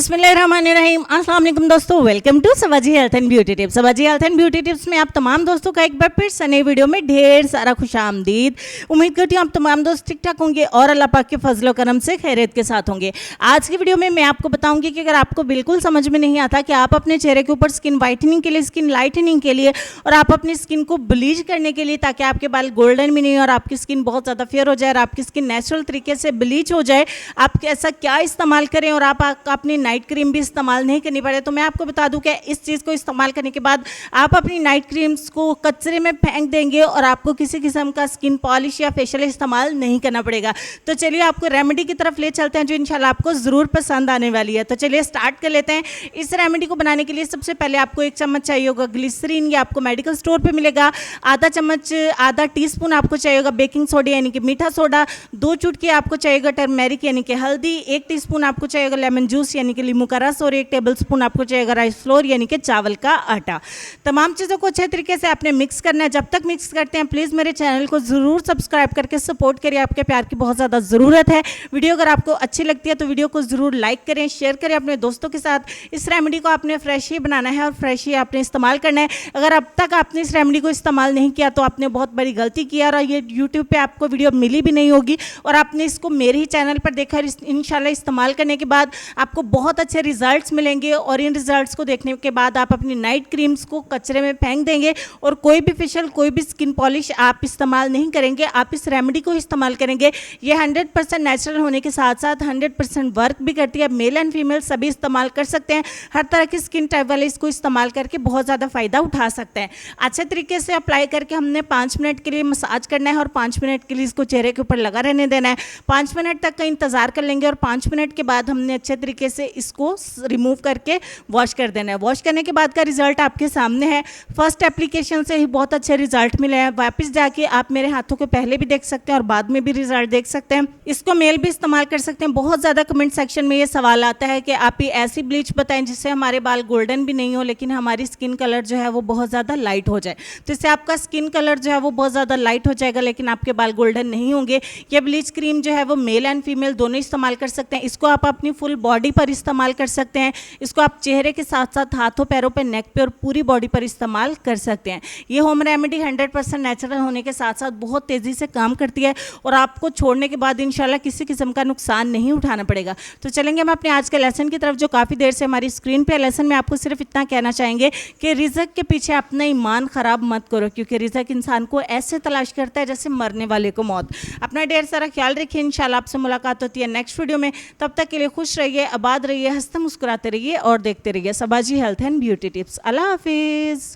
बिस्मिल्लाहिर्रहमानिर्रहीम। अस्सलाम वालेकुम दोस्तों, welcome to Sawaji health and beauty tips. Sawaji health and beauty tips में आप तमाम दोस्तों का एक बार फिर से नई वीडियो में ढेर सारा खुशामदीद। उम्मीद करती हूँ आप तमाम दोस्त ठीक ठाक होंगे और अल्लाह पाक के फजलो करम से खैरियत के साथ होंगे। आज की वीडियो में मैं आपको बताऊंगी कि अगर आपको बिल्कुल समझ में नहीं आता कि आप अपने चेहरे के ऊपर स्किन वाइटनिंग के लिए, स्किन लाइटनिंग के लिए और आप अपनी स्किन को ब्लीच करने के लिए, ताकि आपके बाल गोल्डन भी नहीं और आपकी स्किन बहुत ज़्यादा फेयर हो जाए और आपकी स्किन नेचुरल तरीके से ब्लीच हो जाए, आप ऐसा क्या इस्तेमाल करें और आप अपनी नाइट क्रीम भी इस्तेमाल नहीं करनी पड़े। तो मैं आपको बता दूं कि इस चीज़ को इस्तेमाल करने के बाद आप अपनी नाइट क्रीम्स को कचरे में फेंक देंगे और आपको किसी किस्म का स्किन पॉलिश या फेशियल इस्तेमाल नहीं करना पड़ेगा। तो चलिए आपको रेमेडी की तरफ ले चलते हैं जो इंशाल्लाह आपको ज़रूर पसंद आने वाली है। तो चलिए स्टार्ट कर लेते हैं। इस रेमेडी को बनाने के लिए सबसे पहले आपको 1 चम्मच चाहिए होगा ग्लिसरीन, ये आपको मेडिकल स्टोर पर मिलेगा। आधा टीस्पून आपको चाहिए होगा बेकिंग सोडा यानी कि मीठा सोडा। 2 चुटकी आपको चाहिए होगा टर्मेरिक यानी कि हल्दी। 1 टीस्पून आपको चाहिए होगा लेमन जूस यानी कि नींबू का रस और 1 टेबलस्पून आपको चाहिएगा राइस फ्लोर यानी कि चावल का आटा। तमाम चीज़ों को अच्छे तरीके से आपने मिक्स करना है। जब तक मिक्स करते हैं प्लीज़ मेरे चैनल को ज़रूर सब्सक्राइब करके सपोर्ट करिए, आपके प्यार की बहुत ज़्यादा ज़रूरत है। वीडियो अगर आपको अच्छी लगती है तो वीडियो को ज़रूर लाइक करें, शेयर करें अपने दोस्तों के साथ। इस रेमेडी को आपने फ्रेश ही बनाना है और फ्रेश ही आपने इस्तेमाल करना है। अगर अब तक आपने इस रेमेडी को इस्तेमाल नहीं किया तो आपने बहुत बड़ी गलती की और ये यूट्यूब पर आपको वीडियो मिली भी नहीं होगी और आपने इसको मेरे ही चैनल पर देखा। इंशाल्लाह इस्तेमाल करने के बाद आपको बहुत अच्छे रिजल्ट्स मिलेंगे और इन रिजल्ट्स को देखने के बाद आप अपनी नाइट क्रीम्स को कचरे में फेंक देंगे और कोई भी फेशियल, कोई भी स्किन पॉलिश आप इस्तेमाल नहीं करेंगे। आप इस रेमेडी को इस्तेमाल करेंगे। ये 100% नेचुरल होने के साथ साथ 100% वर्क भी करती है। मेल एंड फीमेल सभी इस्तेमाल कर सकते हैं। हर तरह की स्किन टाइप वाले इसको इस्तेमाल करके बहुत ज़्यादा फ़ायदा उठा सकते हैं। अच्छे तरीके से अप्लाई करके हमने 5 मिनट के लिए मसाज करना है और 5 मिनट के लिए इसको चेहरे के ऊपर लगा रहने देना है। 5 मिनट तक का इंतज़ार कर लेंगे और 5 मिनट के बाद हमने अच्छे तरीके से इसको रिमूव करके वॉश कर देना है। वॉश करने के बाद का रिजल्ट आपके सामने है। फर्स्ट एप्लीकेशन से ही बहुत अच्छे रिजल्ट मिले हैं। वापस जाके आप मेरे हाथों के पहले भी देख सकते हैं और बाद में भी रिजल्ट देख सकते हैं। इसको मेल भी इस्तेमाल कर सकते हैं। बहुत ज़्यादा कमेंट सेक्शन में ये सवाल आता है कि आप ही ऐसी ब्लीच बताएं जिससे हमारे बाल गोल्डन भी नहीं हो लेकिन हमारी स्किन कलर जो है वो बहुत ज़्यादा लाइट हो जाए। तो इससे आपका स्किन कलर जो है वो बहुत ज़्यादा लाइट हो जाएगा लेकिन आपके बाल गोल्डन नहीं होंगे। ये ब्लीच क्रीम जो है वो मेल एंड फीमेल दोनों इस्तेमाल कर सकते हैं। इसको आप अपनी फुल बॉडी पर इस्तेमाल कर सकते हैं। इसको आप चेहरे के साथ साथ हाथों, पैरों पे, नेक पे और पूरी बॉडी पर इस्तेमाल कर सकते हैं। ये होम रेमेडी 100% नेचुरल होने के साथ साथ बहुत तेज़ी से काम करती है और आपको छोड़ने के बाद इंशाल्लाह किसी किस्म का नुकसान नहीं उठाना पड़ेगा। तो चलेंगे हम अपने आज के लेसन की तरफ जो काफ़ी देर से हमारी स्क्रीन पे लेसन में आपको सिर्फ इतना कहना चाहेंगे कि रिज़्क के पीछे अपना ईमान ख़राब मत करो, क्योंकि रिज़्क इंसान को ऐसे तलाश करता है जैसे मरने वाले को मौत। अपना ढेर सारा ख्याल रखिए। इंशाल्लाह आपसे मुलाकात होती है नेक्स्ट वीडियो में। तब तक के लिए खुश रहिए, आबाद रहिए, हंसते मुस्कुराते रहिए और देखते रहिए सबाजी हेल्थ एंड ब्यूटी टिप्स। अल्लाह हाफिज़।